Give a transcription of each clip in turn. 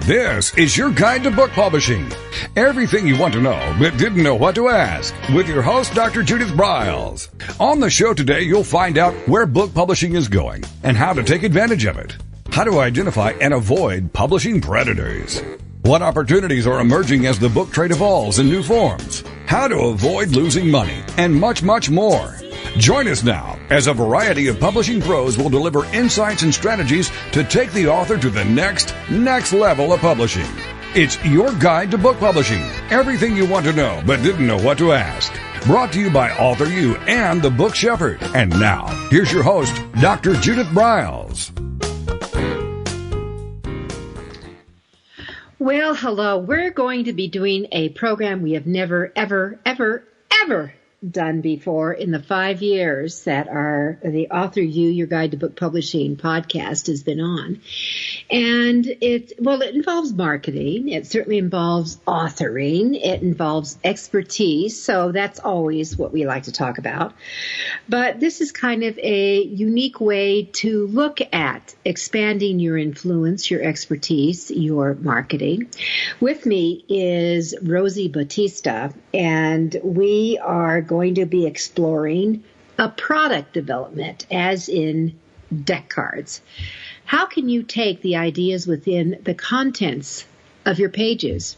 This is your guide to book publishing. Everything you want to know but didn't know what to ask with your host, Dr. Judith Briles. On the show today, you'll find out where book publishing is going and how to take advantage of it. How to identify and avoid publishing predators. What opportunities are emerging as the book trade evolves in new forms. How to avoid losing money and much, much more. Join us now as a variety of publishing pros will deliver insights and strategies to take the author to the next level of publishing. It's your guide to book publishing. Everything you want to know but didn't know what to ask. Brought to you by AuthorU and the Book Shepherd. And now, here's your host, Dr. Judith Briles. Well, hello. We're going to be doing a program we have never, ever done before in the 5 years that the AuthorU-Your Guide to Book Publishing podcast has been on. And it involves marketing. It certainly involves authoring. It involves expertise. So that's always what we like to talk about. But this is kind of a unique way to look at expanding your influence, your expertise, your marketing. With me is Rosie Battista, and we are going to be exploring a product development, as in deck cards. How can you take the ideas within the contents of your pages,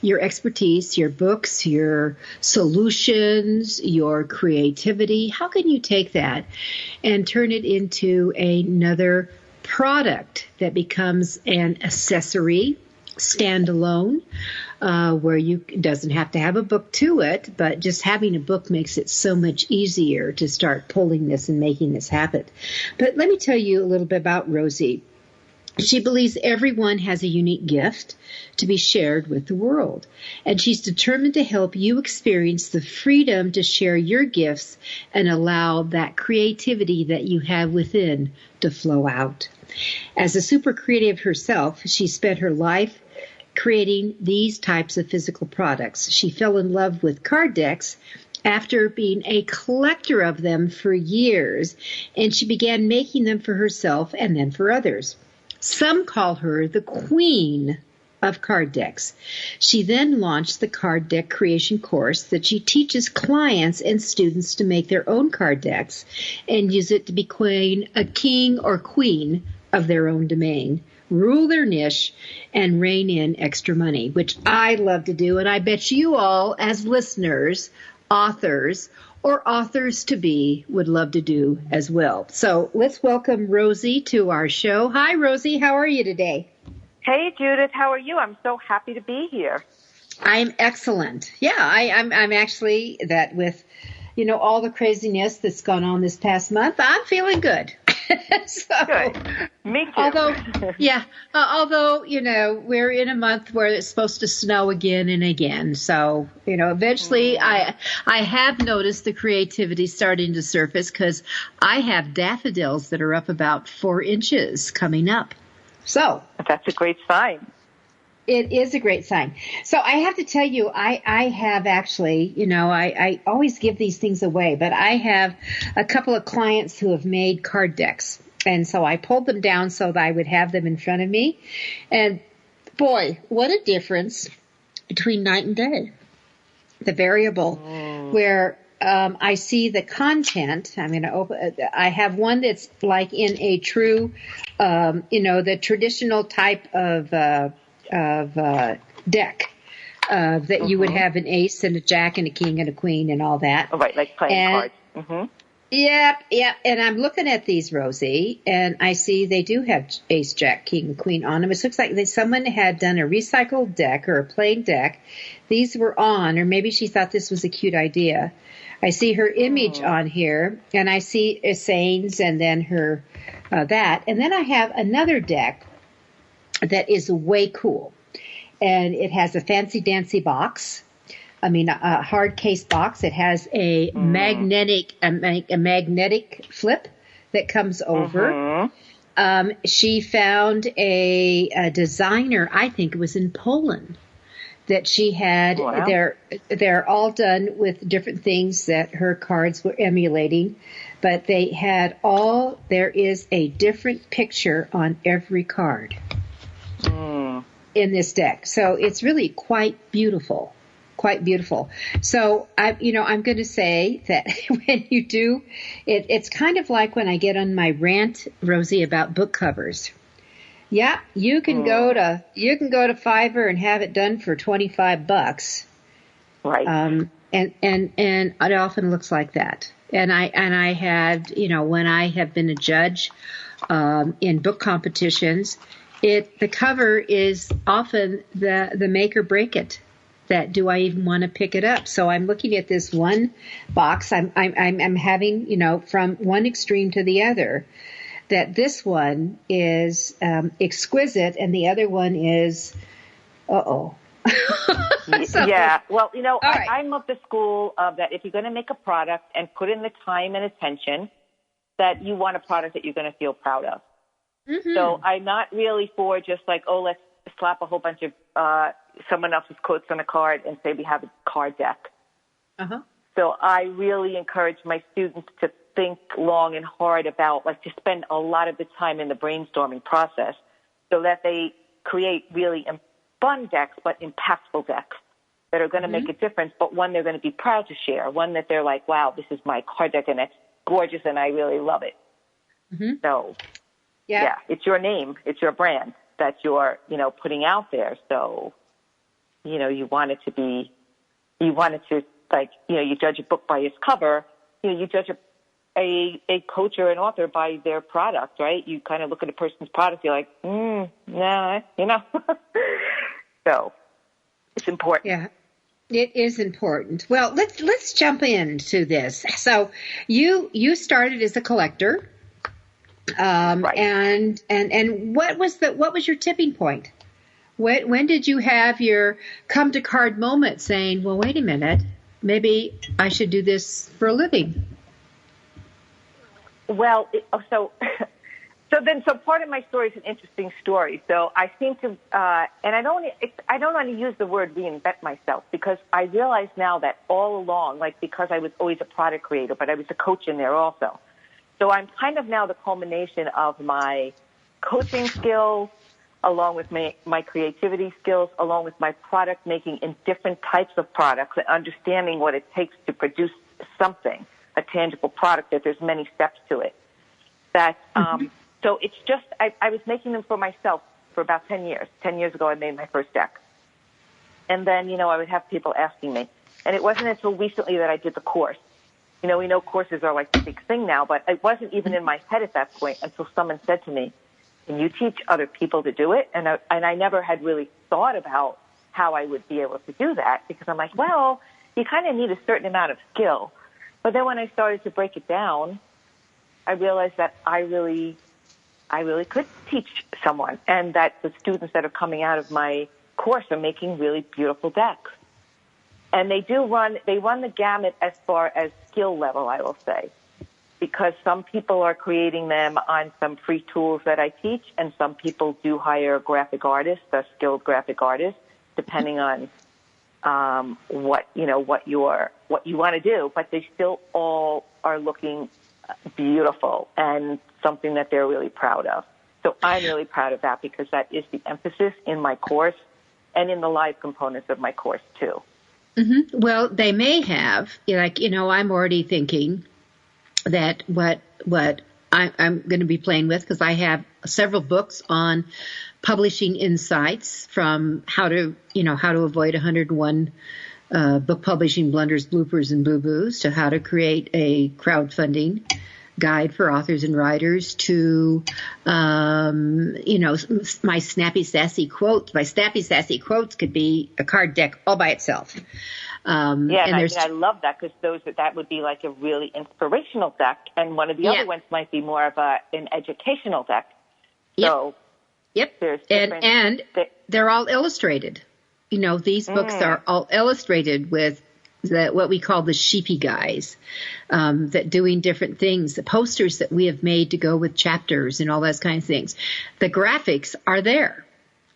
your expertise, your books, your solutions, your creativity? How can you take that and turn it into another product that becomes an accessory, standalone, where you doesn't have to have a book to it, but just having a book makes it so much easier to start pulling this and making this happen. But let me tell you a little bit about Rosie. She believes everyone has a unique gift to be shared with the world, and she's determined to help you experience the freedom to share your gifts and allow that creativity that you have within to flow out. As a super creative herself, she spent her life creating these types of physical products. She fell in love with card decks after being a collector of them for years, and she began making them for herself and then for others. Some call her the queen of card decks. She then launched the card deck creation course that she teaches clients and students to make their own card decks and use it to become a king or queen of their own domain, rule their niche, and rein in extra money, which I love to do, and I bet you all, as listeners, authors, or authors-to-be, would love to do as well. So let's welcome Rosie to our show. Hi, Rosie. How are you today? Hey, Judith. How are you? I'm so happy to be here. I'm excellent. Yeah, I'm actually that with, all the craziness that's gone on this past month, I'm feeling good. Good. Me too. Although, we're in a month where it's supposed to snow again and again. So, eventually I have noticed the creativity starting to surface because I have daffodils that are up about 4 inches coming up. So that's a great sign. It is a great sign. So I have to tell you, I have actually, I always give these things away, but I have a couple of clients who have made card decks. And so I pulled them down so that I would have them in front of me. And boy, what a difference between night and day. The variable where I see the content. I'm going to open. I have one that's like in a true, the traditional type of deck that you would have an ace and a jack and a king and a queen and all that. Oh, right, like playing cards. Mm-hmm. Yep. And I'm looking at these, Rosie, and I see they do have ace, jack, king, queen on them. It looks like someone had done a recycled deck or a plain deck. These were on, or maybe she thought this was a cute idea. I see her image on here, and I see sayings and then her that. And then I have another deck that is way cool. And it has a fancy dancy box. A hard case box. It has a magnetic flip that comes over. She found a designer, I think it was in Poland, that she had. Wow. They're all done with different things that her cards were emulating, but they had there is a different picture on every card. in this deck. So it's really quite beautiful. Quite beautiful. So I'm going to say that when you do, it's kind of like when I get on my rant, Rosie, about book covers. Yeah, you can go to Fiverr and have it done for $25. Right. And it often looks like that. And I had, when I have been a judge in book competitions, the cover is often the make or break it. That do I even want to pick it up? So I'm looking at this one box. I'm having, from one extreme to the other, that this one is exquisite and the other one is, So, yeah. Well, right. I'm of the school of that if you're going to make a product and put in the time and attention, that you want a product that you're going to feel proud of. Mm-hmm. So I'm not really for just like, let's slap a whole bunch of someone else's quotes on a card and say we have a card deck. Uh-huh. So I really encourage my students to think long and hard about, to spend a lot of the time in the brainstorming process so that they create really fun decks, but impactful decks that are going to make a difference, but one they're going to be proud to share, one that they're like, wow, this is my card deck and it's gorgeous and I really love it. Mm-hmm. So, yeah, it's your name, it's your brand that you're, putting out there. So, you want it to you judge a book by its cover, you judge a coach or an author by their product, right? You kind of look at a person's product, you're like, nah, So it's important. Yeah. It is important. Well, let's jump into this. So you started as a collector. Right. And what was your tipping point? When did you have your come to card moment saying, well, wait a minute, maybe I should do this for a living? Well, so part of my story is an interesting story. So I seem to, and I don't want to use the word reinvent myself because I realize now that all along, because I was always a product creator, but I was a coach in there also. So I'm kind of now the culmination of my coaching skills, along with my creativity skills, along with my product making in different types of products and understanding what it takes to produce something, a tangible product, that there's many steps to it. So it's just, I was making them for myself for about 10 years. 10 years ago, I made my first deck. And then, I would have people asking me. And it wasn't until recently that I did the course. We know courses are like the big thing now, but it wasn't even in my head at that point until someone said to me, can you teach other people to do it? And I never had really thought about how I would be able to do that because I'm like, well, you kind of need a certain amount of skill. But then when I started to break it down, I realized that I really could teach someone, and that the students that are coming out of my course are making really beautiful decks. And they run the gamut as far as skill level, I will say, because some people are creating them on some free tools that I teach, and some people do hire graphic artists, a skilled graphic artist, depending on what you want to do. But they still all are looking beautiful and something that they're really proud of. So I'm really proud of that because that is the emphasis in my course and in the live components of my course too. Mm-hmm. Well, they may have, I'm already thinking that what I'm going to be playing with, because I have several books on publishing insights, from how to avoid 101 book publishing blunders, bloopers, and boo-boos, to how to create a crowdfunding guide for authors and writers, to, my snappy, sassy quotes. My snappy, sassy quotes could be a card deck all by itself. I love that, because that would be like a really inspirational deck, and one of the other ones might be more of an educational deck. So, there's and they're all illustrated. These books are all illustrated with what we call the sheepy guys, that doing different things, the posters that we have made to go with chapters and all those kinds of things. The graphics are there.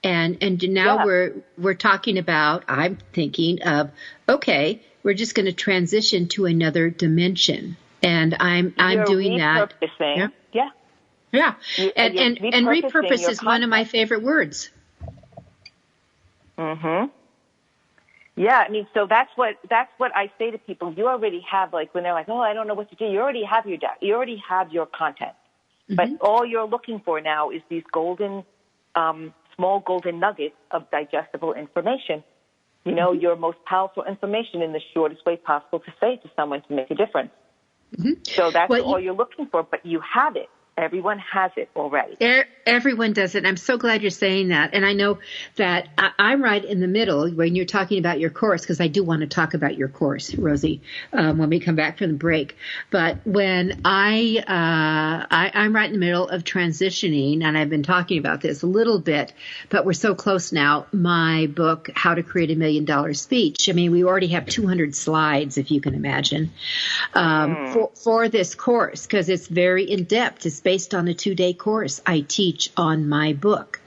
And now we're talking about, I'm thinking of, okay, we're just going to transition to another dimension. And I'm doing that. Yeah. And repurpose is one of my favorite words. Mm-hmm. Yeah, I mean, so that's what I say to people. You already have, like, when they're like, oh, I don't know what to do. You already have you already have your content. Mm-hmm. But all you're looking for now is these golden, small golden nuggets of digestible information. You know, your most powerful information in the shortest way possible to say to someone to make a difference. Mm-hmm. So that's all you're looking for, but you have it. Everyone has it already. Everyone does it. I'm so glad you're saying that. And I know that I'm right in the middle when you're talking about your course, because I do want to talk about your course, Rosie, when we come back from the break. But when I'm right in the middle of transitioning, and I've been talking about this a little bit, but we're so close now, my book, How to Create $1 Million Speech. I mean, we already have 200 slides, if you can imagine, for this course, because it's very in-depth. It's based on a 2-day course I teach on my book.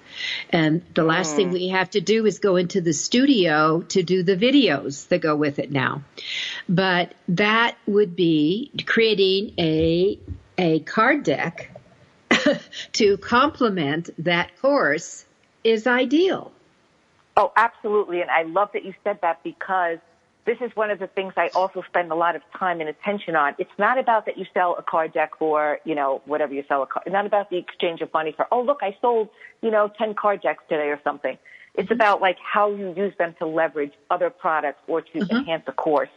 And the last thing we have to do is go into the studio to do the videos that go with it now. But that would be creating a card deck to complement that course is ideal. Oh, absolutely. And I love that you said that, because this is one of the things I also spend a lot of time and attention on. It's not about that you sell a card deck for, you know, whatever you sell a card. It's not about the exchange of money for, oh, look, I sold, 10 card decks today or something. It's about, like, how you use them to leverage other products or to enhance a course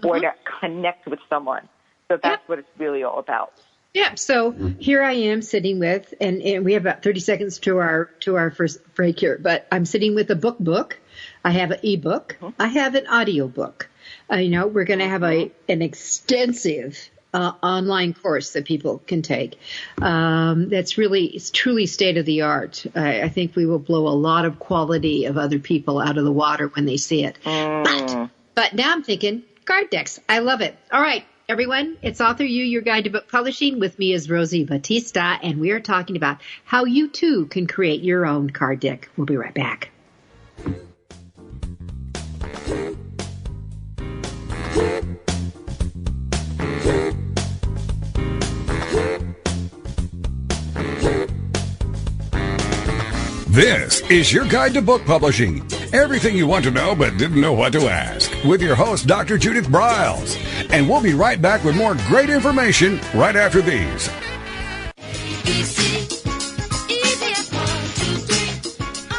or to connect with someone. So that's what it's really all about. Yeah. So here I am sitting with, and we have about 30 seconds to our first break here, but I'm sitting with a book. I have an ebook. I have an audio book. We're going to have an extensive online course that people can take. It's truly state of the art. I think we will blow a lot of quality of other people out of the water when they see it. But now I'm thinking card decks. I love it. All right, everyone. It's AuthorU, your guide to book publishing. With me is Rosie Battista, and we are talking about how you too can create your own card deck. We'll be right back. This is your guide to book publishing. Everything you want to know but didn't know what to ask. With your host, Dr. Judith Briles. And we'll be right back with more great information right after these.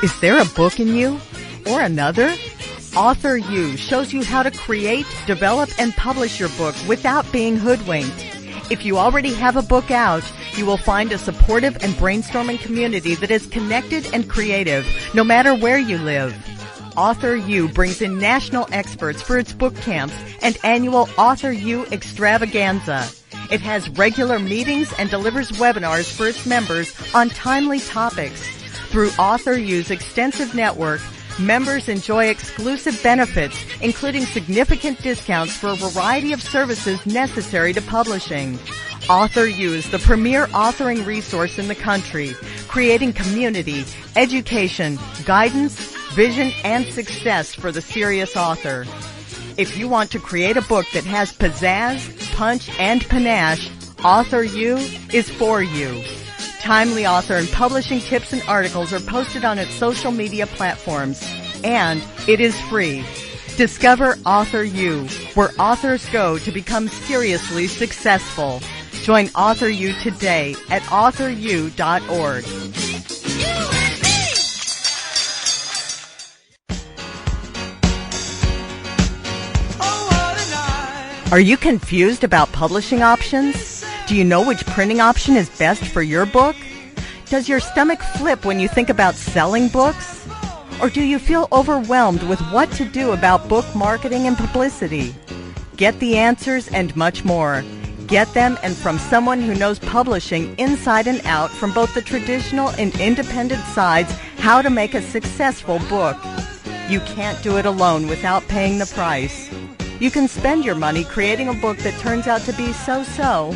Is there a book in you? Or another? AuthorU shows you how to create, develop, and publish your book without being hoodwinked. If you already have a book out, you will find a supportive and brainstorming community that is connected and creative, no matter where you live. AuthorU brings in national experts for its book camps and annual AuthorU extravaganza. It has regular meetings and delivers webinars for its members on timely topics. Through AuthorU's extensive network, members enjoy exclusive benefits, including significant discounts for a variety of services necessary to publishing. AuthorU is the premier authoring resource in the country, creating community, education, guidance, vision, and success for the serious author. If you want to create a book that has pizzazz, punch, and panache, AuthorU is for you. Timely author and publishing tips and articles are posted on its social media platforms, and it is free. Discover AuthorU, where authors go to become seriously successful. Join AuthorU today at AuthorU.org. Are you confused about publishing options? Do you know which printing option is best for your book? Does your stomach flip when you think about selling books? Or do you feel overwhelmed with what to do about book marketing and publicity? Get the answers and much more. Get them and from someone who knows publishing inside and out from both the traditional and independent sides how to make a successful book. You can't do it alone without paying the price. You can spend your money creating a book that turns out to be so-so.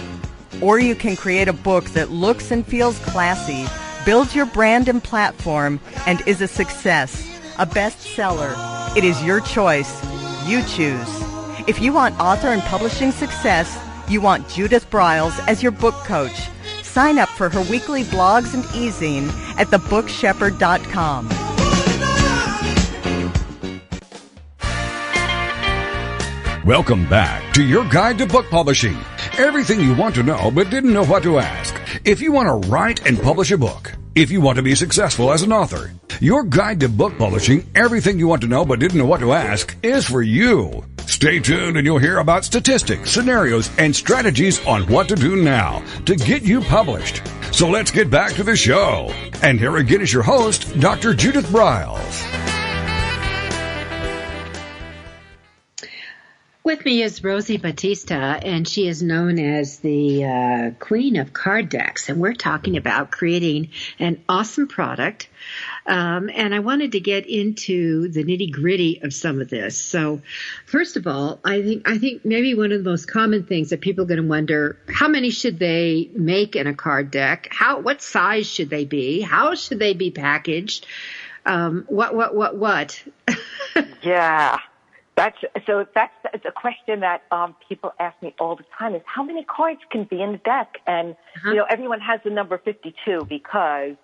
Or you can create a book that looks and feels classy, builds your brand and platform, and is a success, a bestseller. It is your choice. You choose. If you want author and publishing success, you want Judith Briles as your book coach. Sign up for her weekly blogs and e-zine at thebookshepherd.com. Welcome back to your guide to book publishing. Everything you want to know but didn't know what to ask. If you want to write and publish a book, if you want to be successful as an author, your guide to book publishing, everything you want to know but didn't know what to ask, is for you. Stay tuned and you'll hear about statistics, scenarios, and strategies on what to do now to get you published. So let's get back to the show. And here again is your host, Dr. Judith Briles. With me is Rosie Battista, and she is known as the queen of card decks, and we're talking about creating an awesome product. And I wanted to get into the nitty-gritty of some of this. So, first of all, I think maybe one of the most common things that people are going to wonder: how many should they make in a card deck? What size should they be? How should they be packaged? What? Yeah. That's a question that people ask me all the time: is how many cards can be in the deck? And everyone has the number 52 because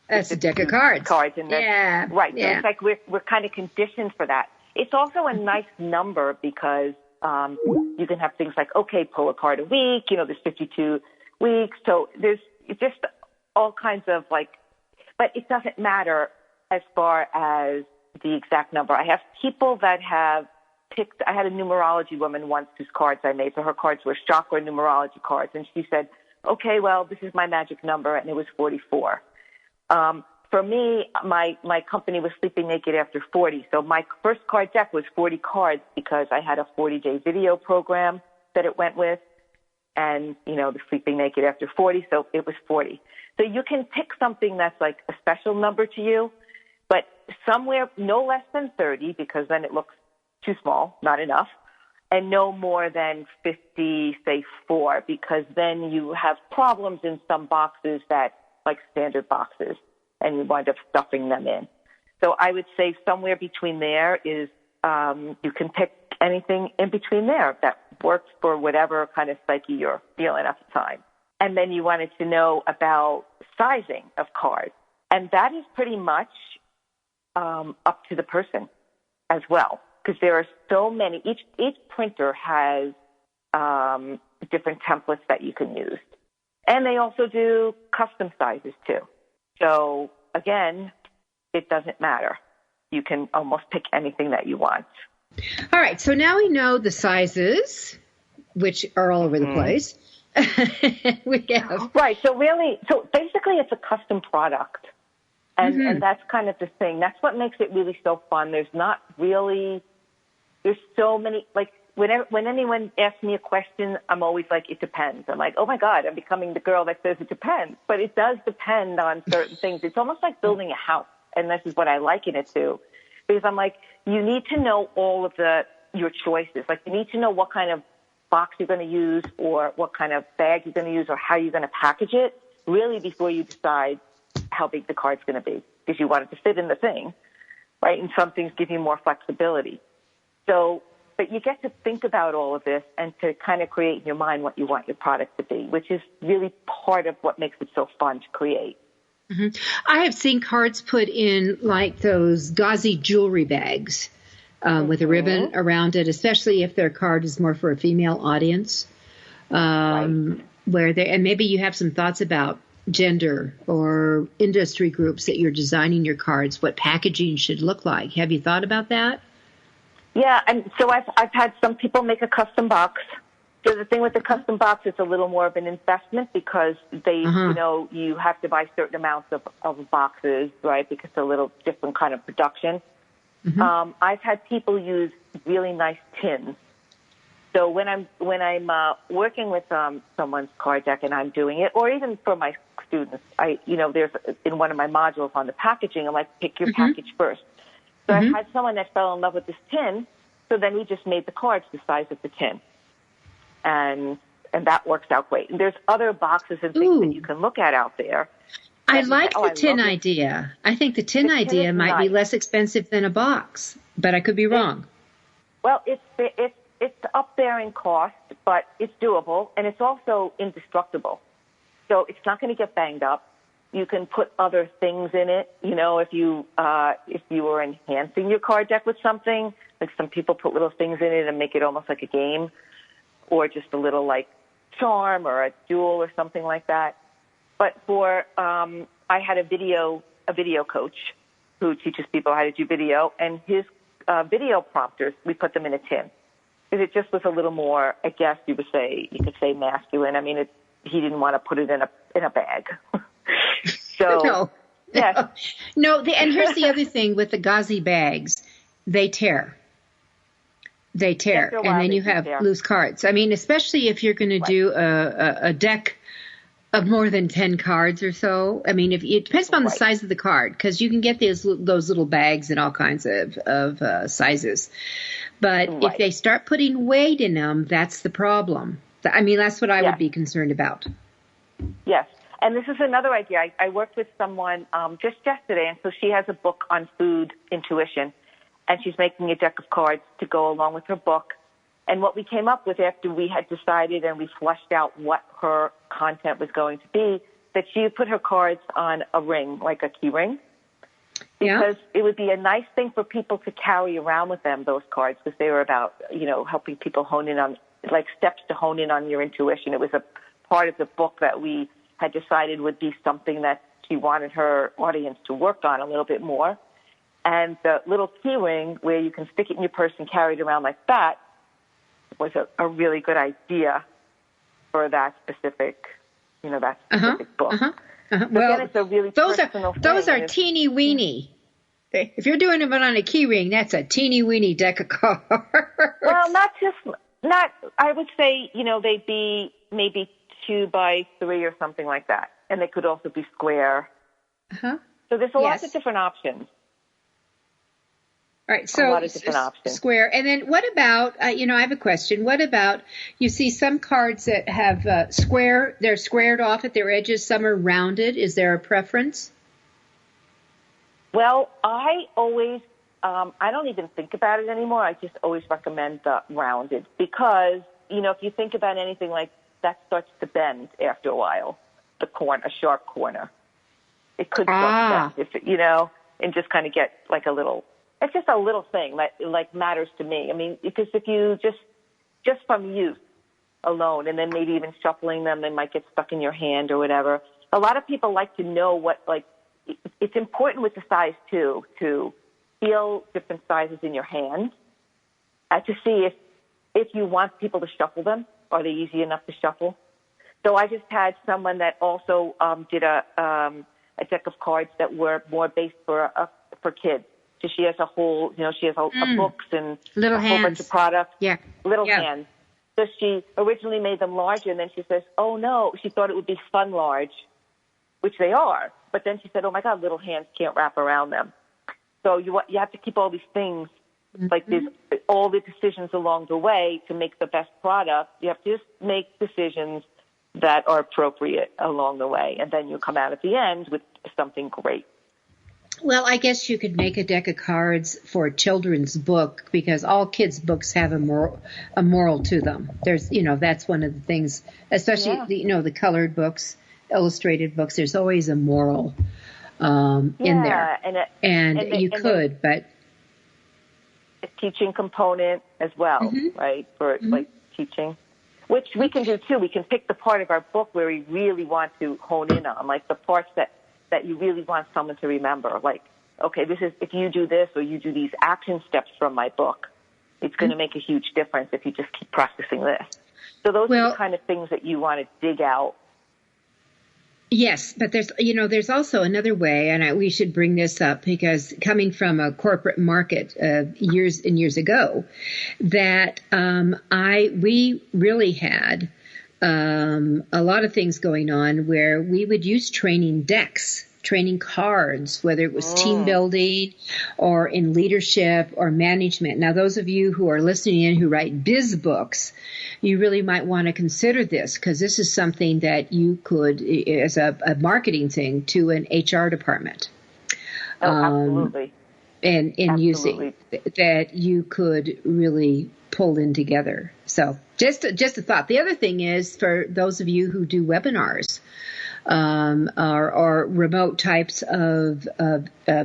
that's a deck of cards. And right. Yeah. So it's like we're kind of conditioned for that. It's also a nice number because you can have things like, okay, pull a card a week. There's 52 weeks, so there's just all kinds of but it doesn't matter as far as the exact number. I have people that have picked. I had a numerology woman once whose cards I made. So her cards were chakra numerology cards. And she said, okay, well, this is my magic number. And it was 44. For me, my company was Sleeping Naked After 40. So my first card deck was 40 cards because I had a 40-day video program that it went with. And, the Sleeping Naked After 40. So it was 40. So you can pick something that's like a special number to you, but somewhere no less than 30, because then it looks too small, not enough, and no more than 50, say 4, because then you have problems in some boxes that, like standard boxes, and you wind up stuffing them in. So I would say somewhere between there is, you can pick anything in between there that works for whatever kind of psyche you're feeling at the time. And then you wanted to know about sizing of cards, and that is pretty much up to the person as well, because there are so many. Each printer has different templates that you can use, and they also do custom sizes too. So again, it doesn't matter. You can almost pick anything that you want. All right. So now we know the sizes, which are all over the place. We have right. So basically, it's a custom product. And that's kind of the thing. That's what makes it really so fun. There's so many, when anyone asks me a question, I'm always like, it depends. I'm like, oh my God, I'm becoming the girl that says it depends. But it does depend on certain things. It's almost like building a house. And this is what I liken it to. Because I'm like, you need to know all of your choices. Like, you need to know what kind of box you're going to use, or what kind of bag you're going to use, or how you're going to package it, really, before you decide how big the card's going to be, because you want it to fit in the thing, right? And some things give you more flexibility. So, but you get to think about all of this and to kind of create in your mind what you want your product to be, which is really part of what makes it so fun to create. Mm-hmm. I have seen cards put in like those gauzy jewelry bags with a ribbon around it, especially if their card is more for a female audience, and maybe you have some thoughts about gender or industry groups that you're designing your cards, what packaging should look like. Have you thought about that? Yeah, and so I've had some people make a custom box. So the thing with the custom box, it's a little more of an investment because they, you have to buy certain amounts of boxes, right? Because it's a little different kind of production. Mm-hmm. I've had people use really nice tins. So when I'm working with someone's card deck and I'm doing it, or even for my students, there's in one of my modules on the packaging, I'm like, pick your package first. So I've had someone that fell in love with this tin, so then we just made the cards the size of the tin, and that works out great. And there's other boxes and things that you can look at out there. I like the tin idea. I think the tin idea might be less expensive than a box, but I could be wrong. Well, it's up there in cost, but it's doable, and it's also indestructible. So it's not going to get banged up. You can put other things in it. If you were enhancing your card deck with something, Like some people put little things in it and make it almost like a game, or just a little like charm or a jewel or something like that. But for I had a video coach who teaches people how to do video, and his video prompters, we put them in a tin. Because it just was a little more, I guess you could say masculine. I mean, he didn't want to put it in a bag. So no. Yes. No, and here's the other thing with the gauzy bags. They tear. And then you have loose cards. I mean, especially if you're going to do a deck of more than 10 cards or so. I mean, it depends on the size of the card, because you can get those little bags in all kinds of sizes. But if they start putting weight in them, that's the problem. I mean, that's what I would be concerned about. Yes. And this is another idea. I worked with someone just yesterday, and so she has a book on food intuition, and she's making a deck of cards to go along with her book. And what we came up with after we had decided and we fleshed out what her content was going to be, that she would put her cards on a ring, like a key ring, because it would be a nice thing for people to carry around with them, those cards, because they were about, helping people hone in on, like steps to hone in on your intuition. It was a part of the book that we had decided would be something that she wanted her audience to work on a little bit more. And the little key ring where you can stick it in your purse and carry it around like that was a really good idea for that specific, book. Well, it's a really those are teeny weeny. If you're doing it on a key ring, that's a teeny weeny deck of cards. Well, I would say, they'd be maybe 2 by 3 or something like that. And they could also be square. So there's a lot of different options. All right, so square. And then what about, I have a question. What about, you see some cards that have they're squared off at their edges, some are rounded. Is there a preference? Well, I always, I don't even think about it anymore. I just always recommend the rounded because, if you think about anything like that starts to bend after a while, a sharp corner. It could start to bend, and just kind of get like it's just a little thing that matters to me. I mean, because if you just from use alone and then maybe even shuffling them, they might get stuck in your hand or whatever. A lot of people like to know it's important with the size too, to feel different sizes in your hand to see if you want people to shuffle them. Are they easy enough to shuffle? So I just had someone that also did a deck of cards that were more based for kids. So she has a whole, she has a books and little a whole bunch of products. Little Yeah. hands. So she originally made them larger, and then she says, oh, no, she thought it would be fun large, which they are. But then she said, oh, my God, little hands can't wrap around them. So you have to keep all these things, like there's all the decisions along the way to make the best product. You have to just make decisions that are appropriate along the way, and then you come out at the end with something great. Well, I guess you could make a deck of cards for a children's book because all kids' books have a moral to them. There's, that's one of the things, especially, the colored books, illustrated books, there's always a moral in there. But a teaching component as well, right? For like teaching, which we can do too. We can pick the part of our book where we really want to hone in on, like the parts that you really want someone to remember. Like, okay, this is, if you do this or you do these action steps from my book, it's going to make a huge difference if you just keep practicing this. So those are the kind of things that you want to dig out. Yes, but there's also another way, and we should bring this up because coming from a corporate market years and years ago, that we really had a lot of things going on where we would use training decks, training cards, whether it was team building or in leadership or management. Now, those of you who are listening in who write biz books, you really might want to consider this because this is something that you could, as a marketing thing, to an HR department. Absolutely. And using that you could really pull in together. So just a thought. The other thing is for those of you who do webinars, or remote types of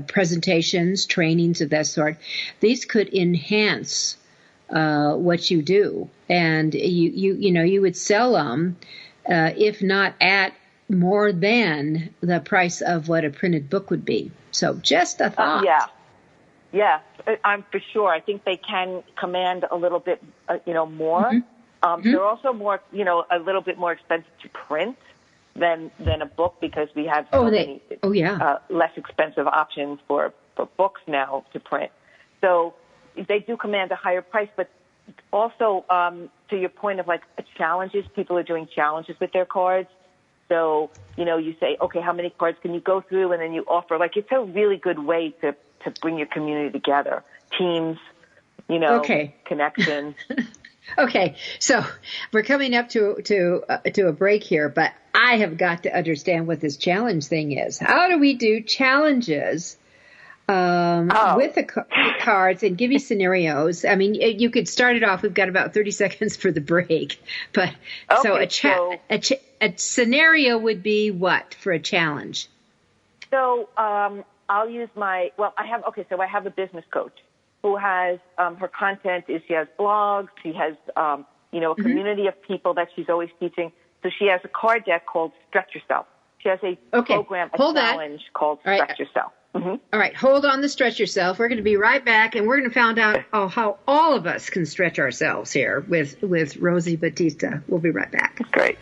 presentations, trainings of that sort. These could enhance what you do, and you would sell them if not at more than the price of what a printed book would be. So just a thought. Yeah, I'm for sure. I think they can command a little bit, more. They're also more, a little bit more expensive to print than a book, because we have many less expensive options for books now to print. So they do command a higher price, but also to your point of like challenges, people are doing challenges with their cards. So, you say, okay, how many cards can you go through? And then you offer, like, it's a really good way to bring your community together. Teams, connections. Okay, so we're coming up to a break here, but I have got to understand what this challenge thing is. How do we do challenges with the cards, and give me scenarios? I mean, you could start it off. We've got about 30 seconds for the break, but a scenario would be what for a challenge? So I'll use I have a business coach who has her content is she has blogs, she has a community of people that she's always teaching. So she has a card deck called Stretch Yourself. She has a program, challenge called Stretch Yourself. Mm-hmm. All right, hold on to Stretch Yourself. We're going to be right back, and we're going to find out how all of us can stretch ourselves here with Rosie Battista. We'll be right back. Great.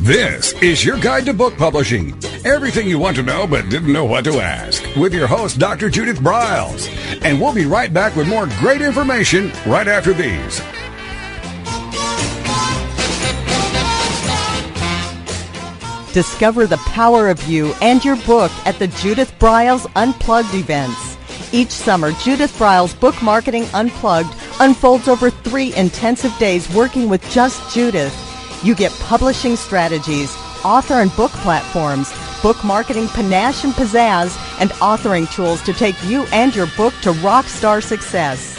This is your guide to book publishing. Everything you want to know but didn't know what to ask. With your host, Dr. Judith Briles. And we'll be right back with more great information right after these. Discover the power of you and your book at the Judith Briles Unplugged events. Each summer, Judith Briles Book Marketing Unplugged unfolds over 3 intensive days working with just Judith. You get publishing strategies, author and book platforms, book marketing panache and pizzazz, and authoring tools to take you and your book to rock star success.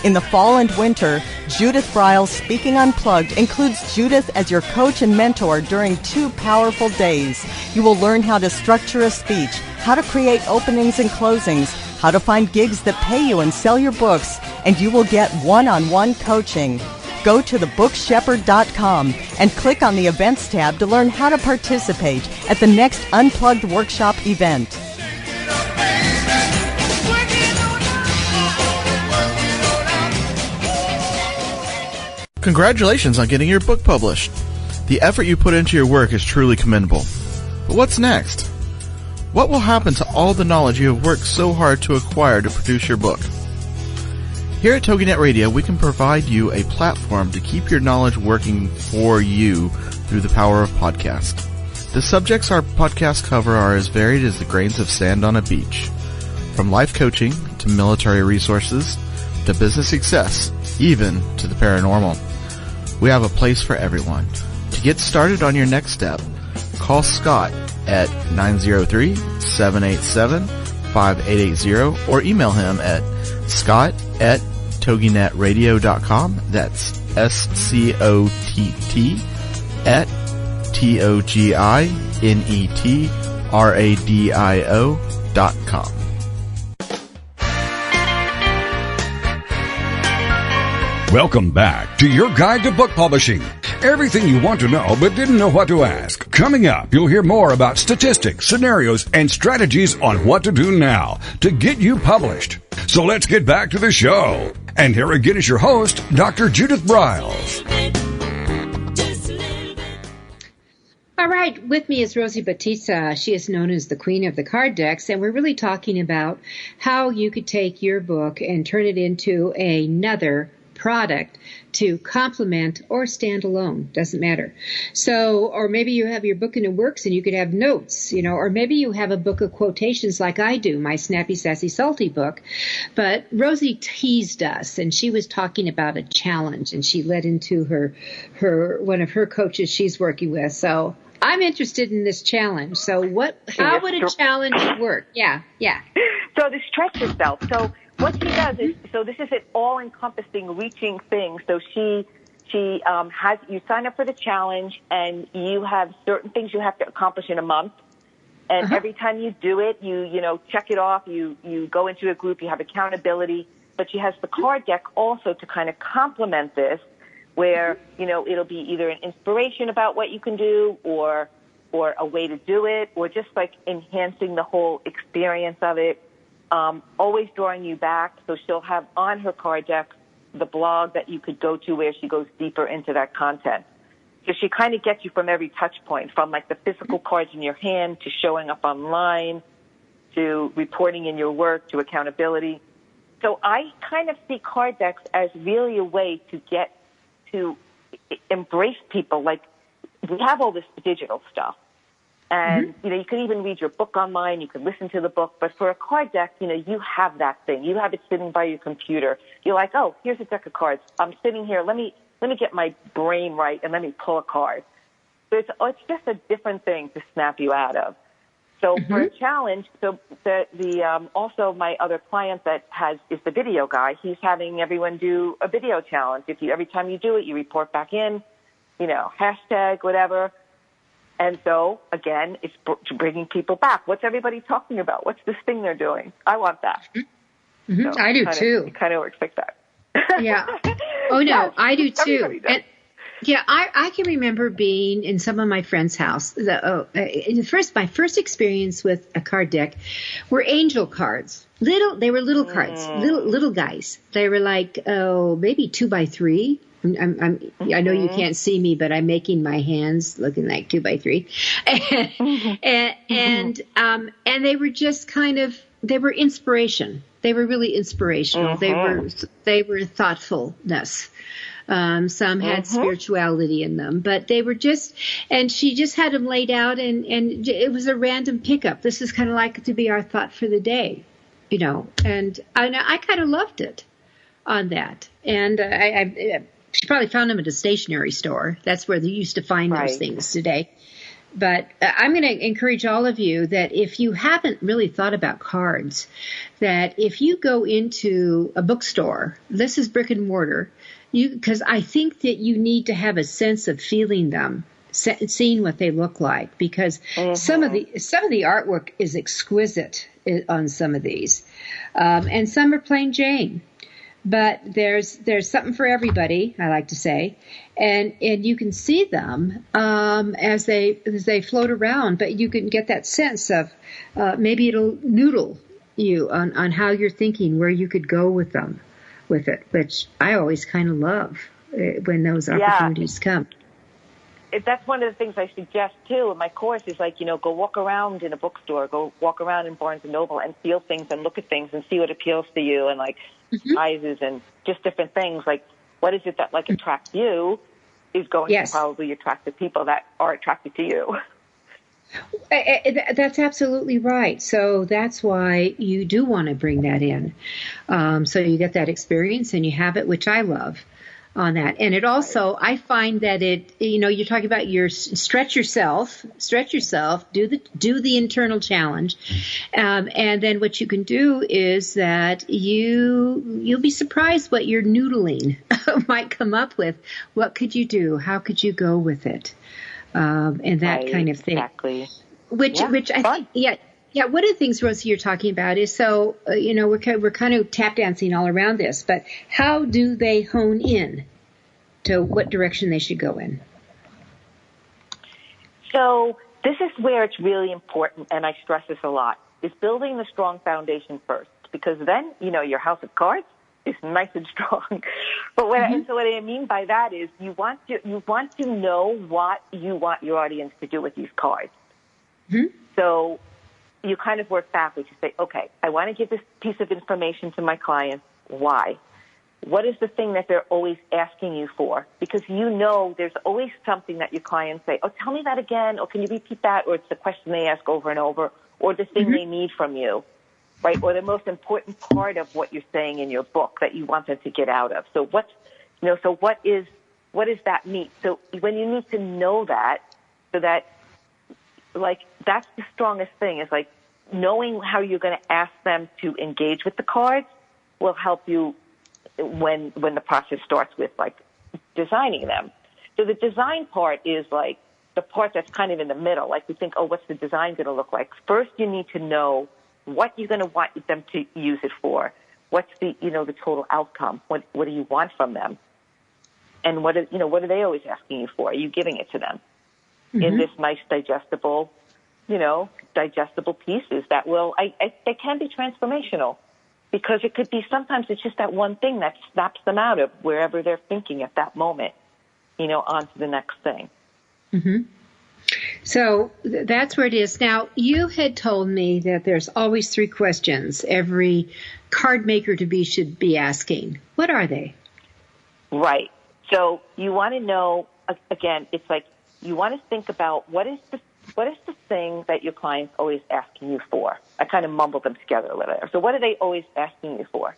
In the fall and winter, Judith Briles Speaking Unplugged includes Judith as your coach and mentor during 2 powerful days. You will learn how to structure a speech, how to create openings and closings, how to find gigs that pay you and sell your books, and you will get one-on-one coaching. Go to thebookshepherd.com and click on the Events tab to learn how to participate at the next Unplugged Workshop event. Congratulations on getting your book published. The effort you put into your work is truly commendable. But what's next? What will happen to all the knowledge you have worked so hard to acquire to produce your book? Here at TogiNet Radio, we can provide you a platform to keep your knowledge working for you through the power of podcast. The subjects our podcasts cover are as varied as the grains of sand on a beach. From life coaching to military resources to business success, even to the paranormal. We have a place for everyone. To get started on your next step, call Scott at 903-787-5880 or email him at scott@toginetradio.com. That's SCOTT at TOGINETRADIO.com. Welcome back to your guide to book publishing. Everything you want to know but didn't know what to ask. Coming up, you'll hear more about statistics, scenarios, and strategies on what to do now to get you published. So let's get back to the show. And here again is your host, Dr. Judith Briles. All right, with me is Rosie Battista. She is known as the Queen of the Card Decks, and we're really talking about how you could take your book and turn it into another product to complement or stand alone. Doesn't matter. So, or maybe you have your book in the works and you could have notes, or maybe you have a book of quotations like I do, my Snappy, Sassy, Salty book. But Rosie teased us, and she was talking about a challenge, and she led into her one of her coaches she's working with. So I'm interested in this challenge. So how would a challenge work? Yeah. So to stretch yourself. So what she does is, so this is an all-encompassing, reaching thing. So she has, you sign up for the challenge, and you have certain things you have to accomplish in a month. And every time you do it, you check it off. You go into a group. You have accountability. But she has the card deck also to kind of complement this, where it'll be either an inspiration about what you can do, or a way to do it, or just like enhancing the whole experience of it. Always drawing you back. So she'll have on her card deck the blog that you could go to where she goes deeper into that content. So she kind of gets you from every touch point, from like the physical cards in your hand to showing up online to reporting in your work to accountability. So I kind of see card decks as really a way to get to embrace people. Like, we have all this digital stuff. And, you can even read your book online. You can listen to the book. But for a card deck, you have that thing. You have it sitting by your computer. You're like, oh, here's a deck of cards. I'm sitting here. Let me get my brain right, and let me pull a card. So it's just a different thing to snap you out of. So for a challenge, so also my other client that is the video guy. He's having everyone do a video challenge. Every time you do it, you report back in, hashtag whatever. And so again, it's bringing people back. What's everybody talking about? What's this thing they're doing? I want that. So I do too. It kind of works like that. Yeah. Oh no, yes, I do too. And, yeah, I can remember being in some of my friends' house. My first experience with a card deck were angel cards. They were little cards, little guys. They were like, maybe 2x3. I know you can't see me, but I'm making my hands looking like 2x3. And they were just they were inspiration. They were really inspirational. They were thoughtfulness. Some had spirituality in them, but they were and she just had them laid out, and it was a random pickup. This is kind of like to be our thought for the day, and I kind of loved it on that. And she probably found them at a stationery store. That's where they used to find those things today. But I'm going to encourage all of you that if you haven't really thought about cards, that if you go into a bookstore, this is brick and mortar, because I think that you need to have a sense of feeling them, seeing what they look like, because some of the artwork is exquisite on some of these, and some are plain Jane. But there's something for everybody, I like to say, and you can see them as they float around. But you can get that sense of maybe it'll noodle you on how you're thinking, where you could go with it, which I always kind of love when those opportunities come. That's one of the things I suggest too in my course is go walk around in a bookstore, go walk around in Barnes and Noble and feel things and look at things and see what appeals to you, and sizes and just different things. Like, what is it that attracts you is going to probably attract the people that are attracted to you. That's absolutely right. So that's why you do want to bring that in. So you get that experience and you have it, which I love on that. And it also, I find that you're talking about stretch yourself, do the internal challenge. And then what you can do is that you'll be surprised what your noodling might come up with. What could you do? How could you go with it? And that kind of thing. Exactly. Which I think, yeah. One of the things, Rosie, you're talking about is we're kind of tap dancing all around this, but how do they hone in to what direction they should go in? So this is where it's really important, and I stress this a lot, is building the strong foundation first, because then, your house of cards is nice and strong. But what I mean by that is you want to know what you want your audience to do with these cards. So you kind of work backwards. You say, okay, I want to give this piece of information to my clients. Why? What is the thing that they're always asking you for? Because there's always something that your clients say, oh, tell me that again, or can you repeat that? Or it's the question they ask over and over, or the thing they need from you, right? Or the most important part of what you're saying in your book that you want them to get out of. So what is that meat? So when you need to know that, so that like, that's the strongest thing is, like, knowing how you're going to ask them to engage with the cards will help you when the process starts with, like, designing them. So the design part is, like, the part that's kind of in the middle. Like, we think, oh, what's the design going to look like? First, you need to know what you're going to want them to use it for. What's the total outcome? What do you want from them? And what are they always asking you for? Are you giving it to them in this nice digestible pieces that they can be transformational, because it could be, sometimes it's just that one thing that snaps them out of wherever they're thinking at that moment, on to the next thing. Mm-hmm. So that's where it is. Now, you had told me that there's always 3 questions every card maker should be asking. What are they? Right. So you want to know, again, it's like you want to think about what is the thing that your client's always asking you for? I kind of mumbled them together a little bit. So what are they always asking you for?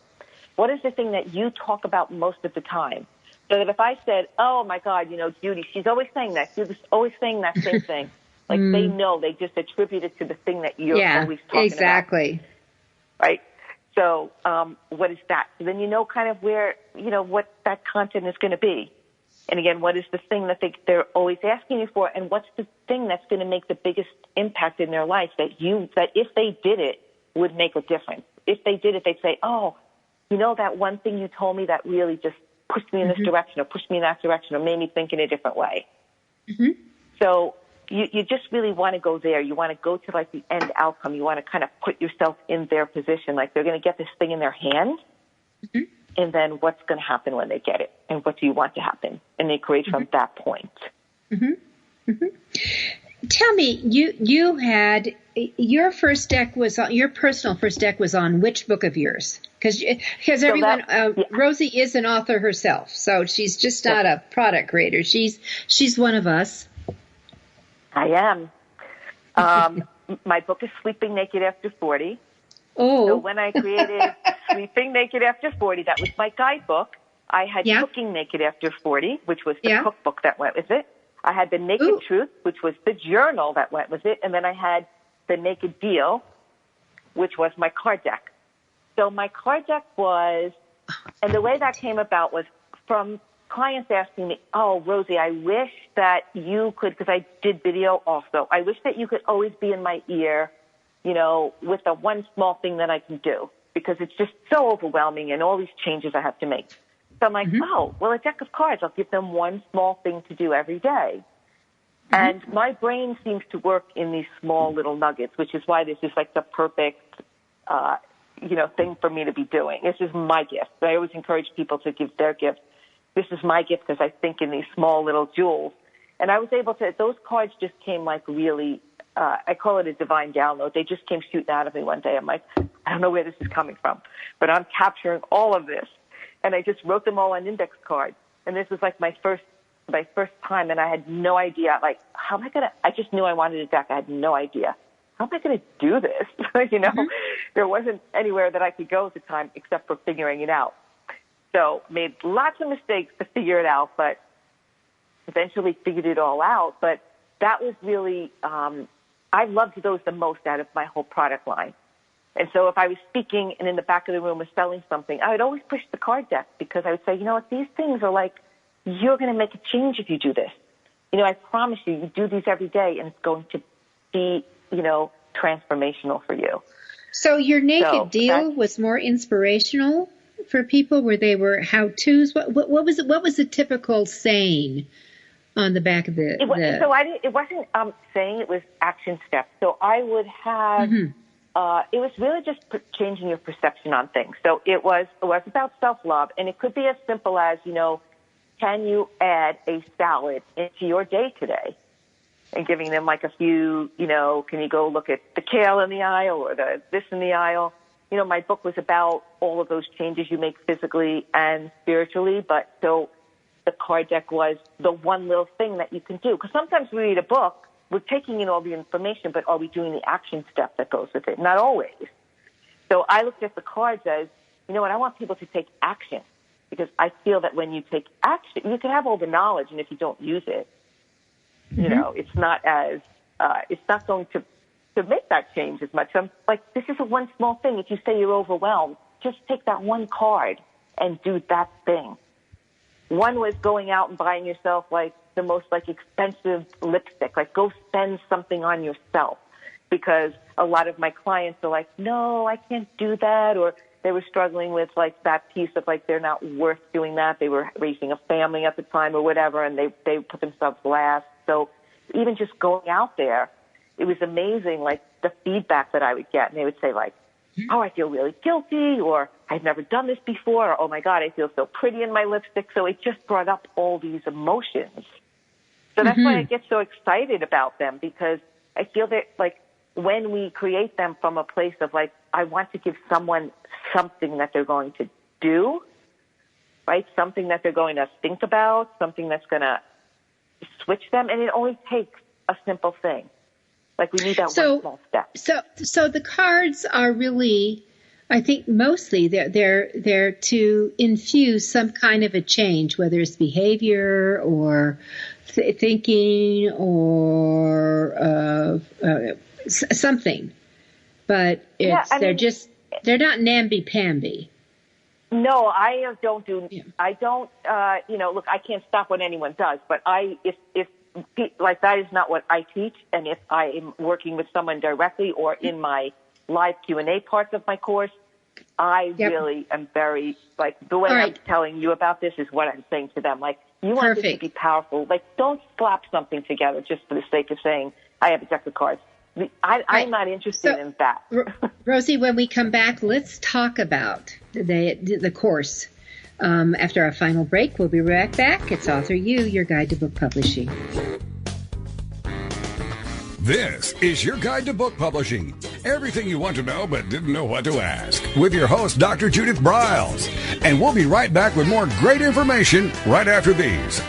What is the thing that you talk about most of the time? So that if I said, oh, my God, Judy, she's always saying that. She's always saying that same thing. Like, they know, they just attribute it to the thing that you're always talking exactly. about. Right? So what is that? So then you know kind of where, what that content is going to be. And again, what is the thing that they're always asking you for, and what's the thing that's going to make the biggest impact in their life that if they did it would make a difference? If they did it, they'd say, oh, that one thing you told me that really just pushed me in this direction or pushed me in that direction or made me think in a different way. Mm-hmm. So you just really want to go there. You want to go to, like, the end outcome. You want to kind of put yourself in their position, like they're going to get this thing in their hand. Mm-hmm. And then what's going to happen when they get it? And what do you want to happen? And they create from that point. Mm-hmm. Mm-hmm. Tell me, you had your first deck was on, your personal first deck was on which book of yours? Because everyone, Rosie is an author herself, so she's just not a product creator. She's one of us. I am. My book is Sleeping Naked After 40. Oh. So when I created Sleeping Naked After 40, that was my guidebook. I had Cooking Naked After 40, which was the cookbook that went with it. I had the Naked Truth, which was the journal that went with it. And then I had the Naked Deal, which was my card deck. So my card deck was, and the way that came about was from clients asking me, oh, Rosie, I wish that you could, because I did video also, I wish that you could always be in my ear, with the one small thing that I can do, because it's just so overwhelming and all these changes I have to make. So I'm like, oh, well, a deck of cards, I'll give them one small thing to do every day. And my brain seems to work in these small little nuggets, which is why this is like the perfect, thing for me to be doing. This is my gift. I always encourage people to give their gift. This is my gift because I think in these small little jewels. And I was able to, those cards just came like really, I call it a divine download. They just came shooting out of me one day. I'm like, I don't know where this is coming from, but I'm capturing all of this. And I just wrote them all on index cards. And this was like my first time, and I had no idea, like, how am I going to, I just knew I wanted a deck. I had no idea. How am I going to do this? There wasn't anywhere that I could go at the time except for figuring it out. So made lots of mistakes to figure it out, but eventually figured it all out. But that was really, I loved those the most out of my whole product line. And so if I was speaking and in the back of the room was selling something, I would always push the card deck, because I would say, these things are like, you're going to make a change if you do this. I promise you, you do these every day, and it's going to be, transformational for you. So your Naked Deal was more inspirational for people, where they were how-tos? What was it? What was the typical saying on the back of the? It wasn't saying, it was action steps. So I would have. It was really just changing your perception on things. So it was about self-love, and it could be as simple as, can you add a salad into your day today? And giving them like a few, can you go look at the kale in the aisle or this in the aisle? My book was about all of those changes you make physically and spiritually, but so the card deck was the one little thing that you can do. Because sometimes we read a book, we're taking in all the information, but are we doing the action step that goes with it? Not always. So I looked at the cards as, I want people to take action, because I feel that when you take action, you can have all the knowledge, and if you don't use it, it's not as it's not going to make that change as much. I'm like, this is a one small thing. If you say you're overwhelmed, just take that one card and do that thing. One was going out and buying yourself like the most like expensive lipstick. Like go spend something on yourself, because a lot of my clients are like, no, I can't do that. Or they were struggling with like that piece of like they're not worth doing that. They were raising a family at the time or whatever, and they put themselves last. So even just going out there, it was amazing, like the feedback that I would get. And they would say like, oh, I feel really guilty, or I've never done this before, or oh my God, I feel so pretty in my lipstick. So it just brought up all these emotions. So that's why I get so excited about them, because I feel that like when we create them from a place of like, I want to give someone something that they're going to do, right? Something that they're going to think about, something that's going to switch them. And it only takes a simple thing. Like we need that one small step. So the cards are really, I think mostly they're to infuse some kind of a change, whether it's behavior or thinking or something. But they're not namby-pamby. No, I don't do. Yeah. I don't. Look, I can't stop what anyone does, but if like that is not what I teach. And if I am working with someone directly or in my live Q&A parts of my course, I really am very, like, the way I'm telling you about this is what I'm saying to them. Like, you want this to be powerful. Like, don't slap something together just for the sake of saying, I have a deck of cards. I'm not interested in that. Rosie, when we come back, let's talk about the course. After our final break, we'll be right back. It's AuthorU, your guide to book publishing. This is your guide to book publishing. Everything you want to know but didn't know what to ask. With your host, Dr. Judith Briles. And we'll be right back with more great information right after these.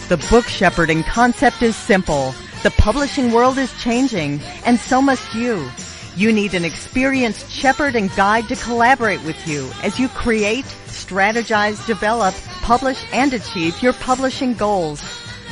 The book shepherding concept is simple. The publishing world is changing, and so must you. You need an experienced shepherd and guide to collaborate with you as you create, strategize, develop, publish, and achieve your publishing goals.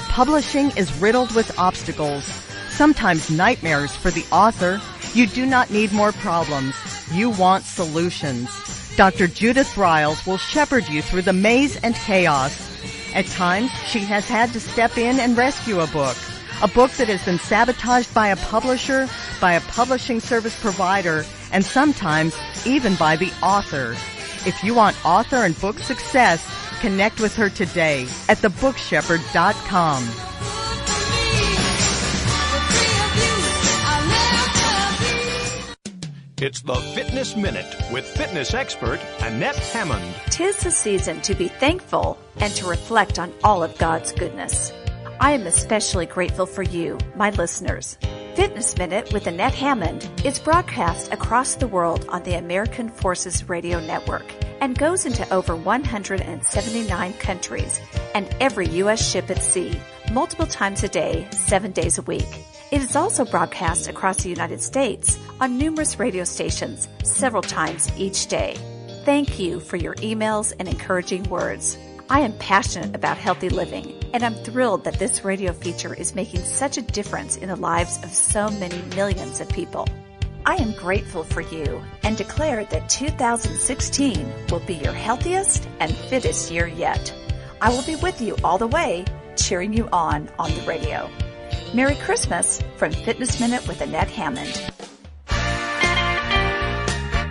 Publishing is riddled with obstacles, sometimes nightmares for the author. You do not need more problems. You want solutions. Dr. Judith Briles will shepherd you through the maze and chaos. At times, she has had to step in and rescue a book that has been sabotaged by a publisher, by a publishing service provider, and sometimes even by the author. If you want author and book success, connect with her today at thebookshepherd.com. It's the Fitness Minute with fitness expert Annette Hammond. 'Tis the season to be thankful and to reflect on all of God's goodness. I am especially grateful for you, my listeners. Fitness Minute with Annette Hammond is broadcast across the world on the American Forces Radio Network and goes into over 179 countries and every U.S. ship at sea, multiple times a day, 7 days a week. It is also broadcast across the United States on numerous radio stations several times each day. Thank you for your emails and encouraging words. I am passionate about healthy living, and I'm thrilled that this radio feature is making such a difference in the lives of so many millions of people. I am grateful for you and declare that 2016 will be your healthiest and fittest year yet. I will be with you all the way, cheering you on the radio. Merry Christmas from Fitness Minute with Annette Hammond.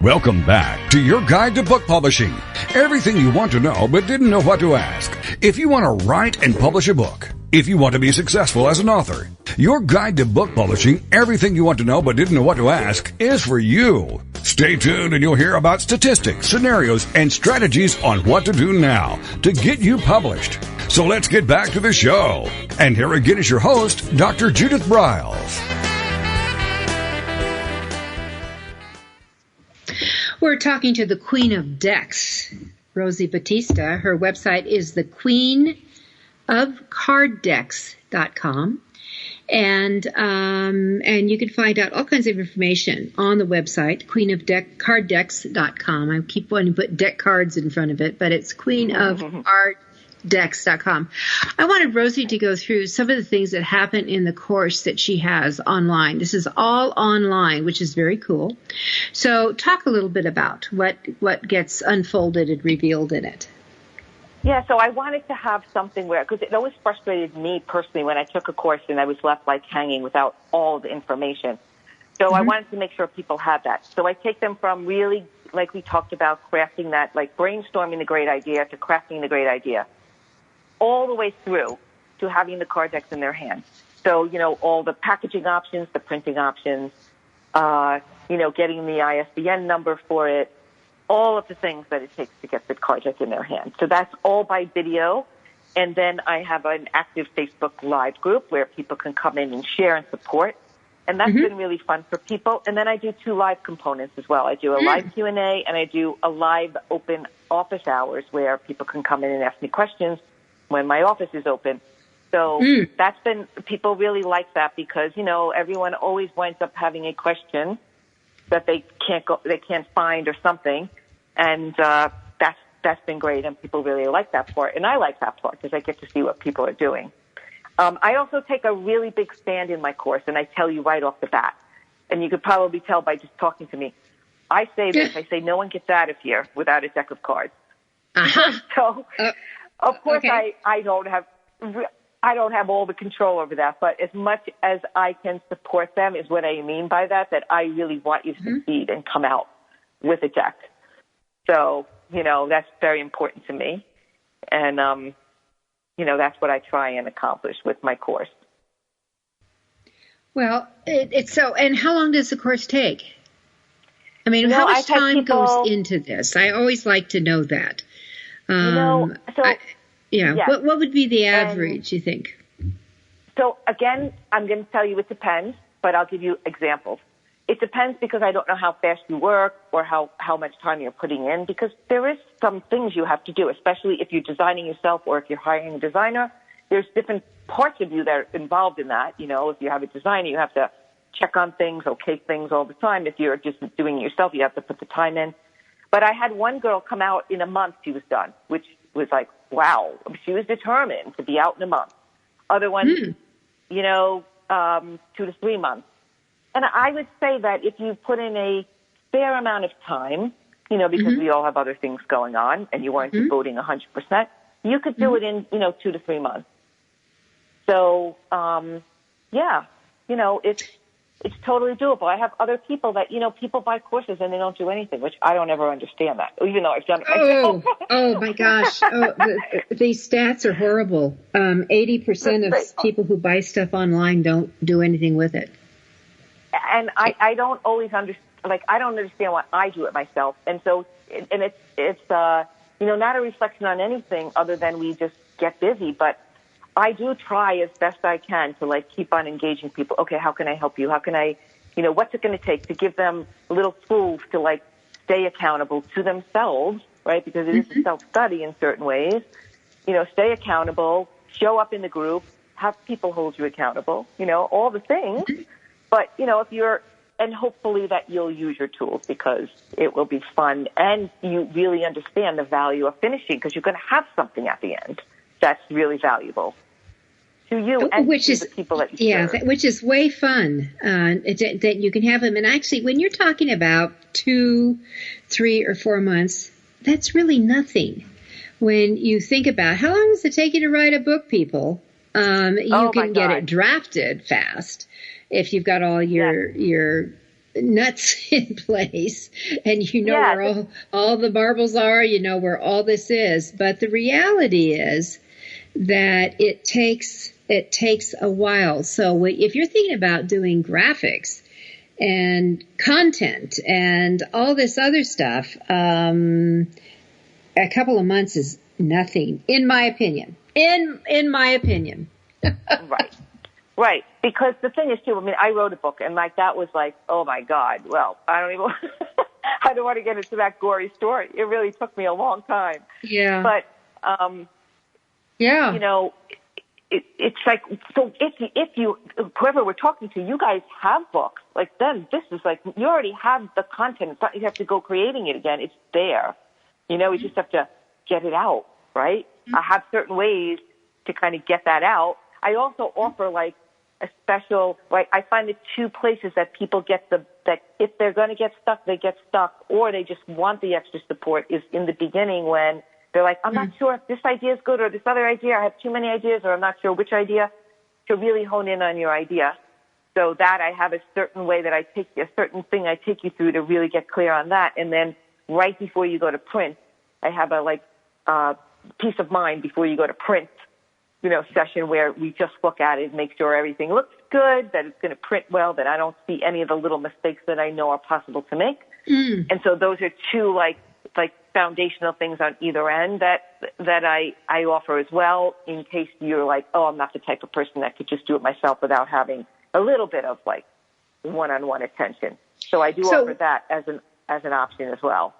Welcome back to your guide to book publishing. Everything you want to know but didn't know what to ask. If you want to write and publish a book, if you want to be successful as an author, your guide to book publishing, everything you want to know but didn't know what to ask, is for you. Stay tuned and you'll hear about statistics, scenarios, and strategies on what to do now to get you published. So let's get back to the show. And here again is your host, Dr. Judith Briles. We're talking to the Queen of Decks, Rosie Battista. Her website is thequeenofcarddecks.com. And you can find out all kinds of information on the website, queenofcarddecks.com. I keep wanting to put deck cards in front of it, but it's queenofcarddecks.com. I wanted Rosie to go through some of the things that happen in the course that she has online. This is all online, which is very cool. So talk a little bit about what gets unfolded and revealed in it. Yeah, so I wanted to have something where, because it always frustrated me personally when I took a course and I was left like hanging without all the information. So I wanted to make sure people had that. So I take them from really, like we talked about, crafting that, like brainstorming the great idea to crafting the great idea, all the way through to having the card decks in their hands. So, you know, all the packaging options, the printing options, you know, getting the ISBN number for it, all of the things that it takes to get the card deck in their hands. So that's all by video. And then I have an active Facebook Live group where people can come in and share and support. And that's been really fun for people. And then I do 2 live components as well. I do a live Q&A and I do a live open office hours where people can come in and ask me questions when my office is open. So that's been, people really like that because, you know, everyone always winds up having a question that they can't find or something. And that's been great, and people really like that part. And I like that part because I get to see what people are doing. I also take a really big stand in my course, and I tell you right off the bat, and you could probably tell by just talking to me. I say this, I say no one gets out of here without a deck of cards. So, of course, I don't have all the control over that, but as much as I can support them is what I mean by that I really want you to succeed and come out with a deck. So, you know, that's very important to me. And, you know, that's what I try and accomplish with my course. Well, it's so, and how long does the course take? I mean, how much time goes into this? I always like to know that. What would be the average, you think? So, again, I'm going to tell you it depends, but I'll give you examples. It depends because I don't know how fast you work or how much time you're putting in, because there is some things you have to do, especially if you're designing yourself or if you're hiring a designer. There's different parts of you that are involved in that. You know, if you have a designer, you have to check on things, okay things all the time. If you're just doing it yourself, you have to put the time in. But I had one girl come out in a month, she was done, which was like, wow. She was determined to be out in a month. Other ones, 2 to 3 months. And I would say that if you put in a fair amount of time, you know, because we all have other things going on and you weren't devoting 100%, you could do it in, 2 to 3 months. So, it's totally doable. I have other people that, people buy courses and they don't do anything, which I don't ever understand that, even though I've done it myself. Oh my gosh. These stats are horrible. 80% of people who buy stuff online don't do anything with it. And I don't always understand, I don't understand why I do it myself. And so, and it's not a reflection on anything other than we just get busy, but I do try as best I can to keep on engaging people. Okay, how can I help you? How can I, what's it going to take to give them little tools to stay accountable to themselves, right? Because it is a self-study in certain ways. Stay accountable, show up in the group, have people hold you accountable, all the things. But, and hopefully that you'll use your tools because it will be fun and you really understand the value of finishing because you're going to have something at the end that's really valuable to you and to the people that you serve. Which is way fun that you can have them. And actually, when you're talking about 2, 3, or 4 months, that's really nothing. When you think about how long does it take you to write a book, people, you can get it drafted fast. If you've got all your nuts in place and where all the marbles are, where all this is. But the reality is that it takes a while. So if you're thinking about doing graphics and content and all this other stuff, a couple of months is nothing, in my opinion. In my opinion. Right. Because the thing is, too, I wrote a book, and that was oh, my God. Well, I don't want to get into that gory story. It really took me a long time. Yeah. But, it's like, so if you, whoever we're talking to, you guys have books, like then this is like, you already have the content. It's not you have to go creating it again. It's there. You know, we just have to get it out, right? I have certain ways to kind of get that out. I also offer like a special, like I find the two places that people get that if they're going to get stuck, they get stuck, or they just want the extra support is in the beginning when they're like, I'm not sure if this idea is good or this other idea. I have too many ideas or I'm not sure which idea, to really hone in on your idea. So that I have a certain way that I take a certain thing I take you through to really get clear on that. And then right before you go to print, I have a peace of mind before you go to print, you know, session where we just look at it, make sure everything looks good, that it's going to print well, that I don't see any of the little mistakes that I know are possible to make. And so those are two like foundational things on either end that I offer as well, in case you're like, oh, I'm not the type of person that could just do it myself without having a little bit of like one-on-one attention. So I do offer that as an option as well.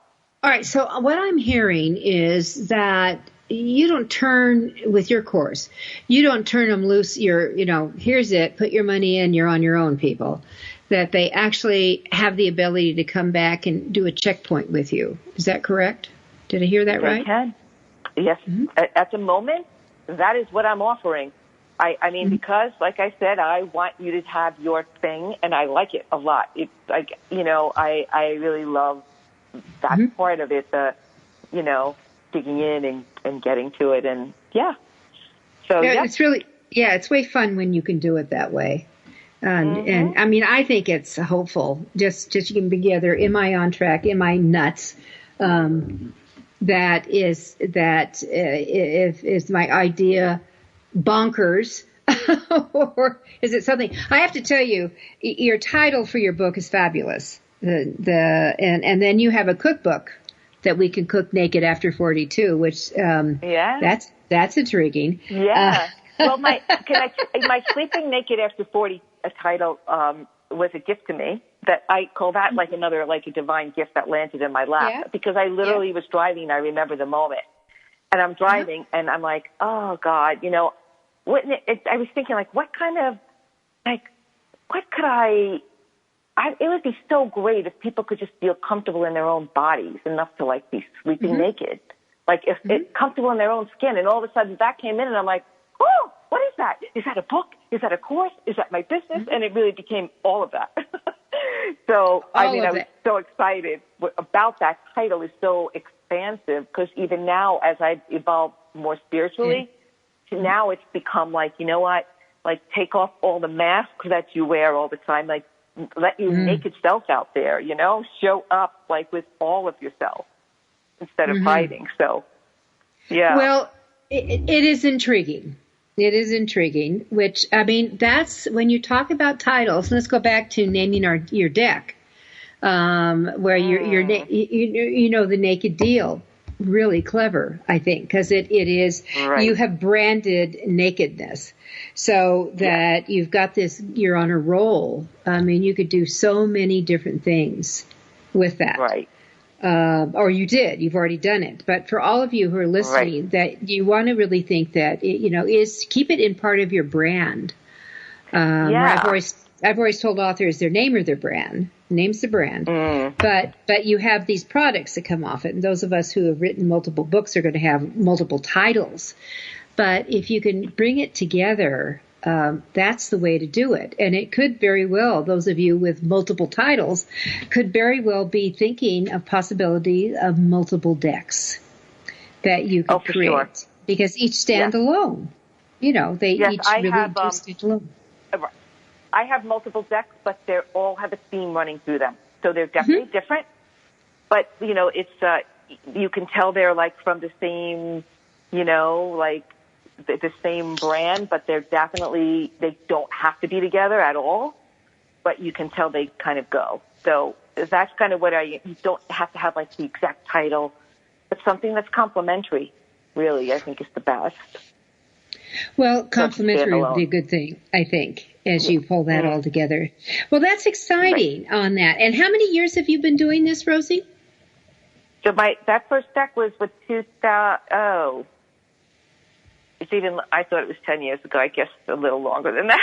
All right. So what I'm hearing is that you don't turn with your course. You don't turn them loose. Here's it. Put your money in. You're on your own, people. That they actually have the ability to come back and do a checkpoint with you. Is that correct? Did I hear that right? They can. Yes. At the moment, that is what I'm offering. I mean, because, like I said, I want you to have your thing, and I like it a lot. It's like, I really love that part of it, digging in and getting to it. And, So, it's really, it's way fun when you can do it that way. And I mean, I think it's hopeful. Just you can be together. Am I on track? Am I nuts? Is my idea bonkers, or is it something? I have to tell you, your title for your book is fabulous. And then you have a cookbook that we can cook naked after 42, which that's intriguing. Yeah. Well, my Sleeping Naked After 40 title was a gift to me. That I call that like a divine gift that landed in my lap, because I literally was driving. I remember the moment, and I'm driving, and I'm like, oh God, wouldn't it? I was thinking like, what kind of what could I? It would be so great if people could just feel comfortable in their own bodies enough to like be sleeping naked, like if it's comfortable in their own skin. And all of a sudden that came in, and I'm like, oh, what is that? Is that a book? Is that a course? Is that my business? And it really became all of that. So, I was so excited about that title. Is so expansive, because even now, as I've evolved more spiritually, now it's become like, you know what? Like, take off all the masks that you wear all the time. Like, let your naked self out there, show up like with all of yourself instead of hiding. So, Well, it is intriguing. It is intriguing, which, I mean, that's when you talk about titles. Let's go back to naming your deck, where the Naked Deal. Really clever, I think, because it is, you have branded nakedness, so that you've got this, you're on a roll. I mean, you could do so many different things with that. Right. Or you've already done it. But for all of you who are listening, that you want to really think that, is keep it in part of your brand. I've always told authors their name or their brand. Name's the brand. But you have these products that come off it. And those of us who have written multiple books are going to have multiple titles. But if you can bring it together, that's the way to do it. And it could very well, those of you with multiple titles, could very well be thinking of possibility of multiple decks that you could create. Sure. Because each stand alone. They each really do stand alone. I have multiple decks, but they all have a theme running through them. So they're definitely different. But, it's you can tell they're like from the same, like the same brand, but they don't have to be together at all. But you can tell they kind of go. So that's kind of what you don't have to have like the exact title, but something that's complementary, really, I think is the best. Well, complementary would be a good thing, I think, as you pull that all together. Well, that's exciting on that. And how many years have you been doing this, Rosie? So that first deck was with It's even, I thought it was 10 years ago. I guess a little longer than that.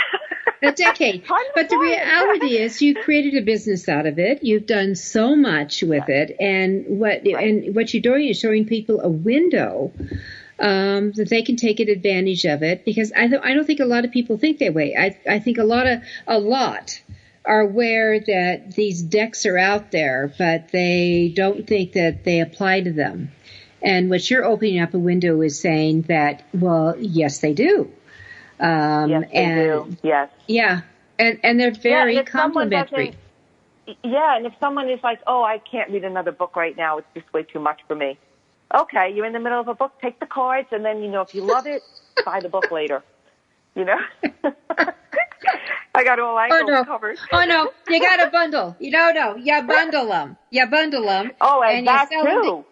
A decade. But the reality is you created a business out of it. You've done so much with it. And what you're doing is showing people a window that they can take advantage of it, because I don't think a lot of people think that way. I think a lot are aware that these decks are out there, but they don't think that they apply to them. And what you're opening up a window is saying that, well, yes, they do. Yes, they do. Yes. Yeah. And they're very complimentary. And if someone is like, oh, I can't read another book right now, it's just way too much for me. Okay, you're in the middle of a book, take the cards, and then, if you love it, buy the book later. I got all angles covered. Oh, no, you got a bundle. You bundle them. Oh, and that's true.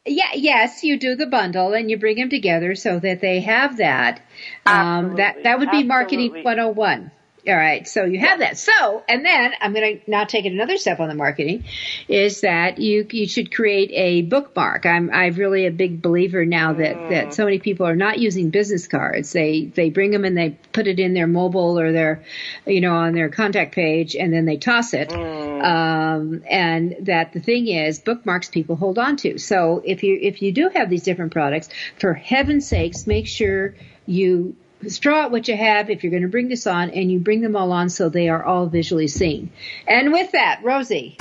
Yes, you do the bundle, and you bring them together so that they have that. That would be marketing 101. All right, so you have that. So, and then I'm going to now take it another step on the marketing, is that you should create a bookmark. I'm really a big believer now that so many people are not using business cards. They bring them and they put it in their mobile or their, on their contact page, and then they toss it. And that the thing is, bookmarks people hold on to. So if you do have these different products, for heaven's sakes, make sure you straw out what you have if you're going to bring this on, and you bring them all on so they are all visually seen. And with that, Rosie,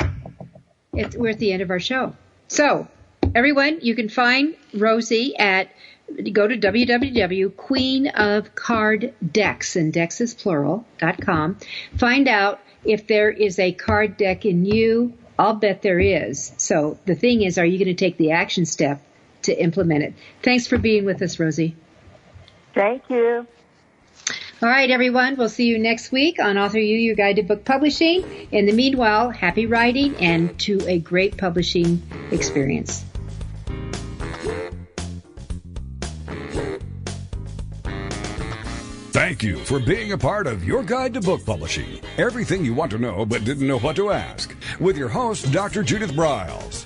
we're at the end of our show. So, everyone, you can find Rosie go to www.queenofcarddecks, and decks is plural.com. Find out if there is a card deck in you. I'll bet there is. So the thing is, are you going to take the action step to implement it? Thanks for being with us, Rosie. Thank you. All right, everyone. We'll see you next week on AuthorU, Your Guide to Book Publishing. In the meanwhile, happy writing and to a great publishing experience. Thank you for being a part of Your Guide to Book Publishing. Everything you want to know but didn't know what to ask. With your host, Dr. Judith Briles.